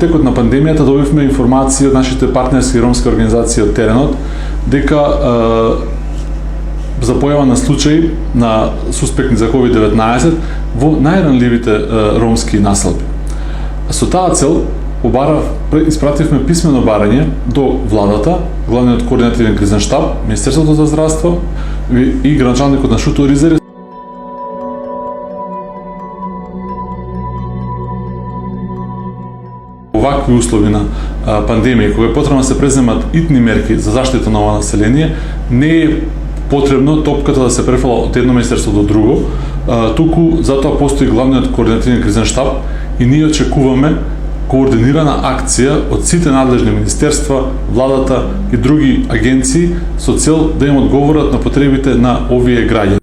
текот на пандемијата добивме информации од нашите партнерски ромски организации од теренот дека за појава на случаи на суспектни за COVID-19 во најранливите ромски населби. Со таа цел испративме писмено барање до владата, главниот координативен кризен штаб, Министерството за здравство и градоначалникот на Шуто Ризери. Овакви услови на пандемија, кога е потребно да се преземат итни мерки за заштита на ова население, не е потребно топката да се префала од едно министерство до друго, туку затоа постои главниот координативен кризен штаб и ние очекуваме координирана акција од сите надлежни министерства, владата и други агенции со цел да им одговорат на потребите на овие граѓани.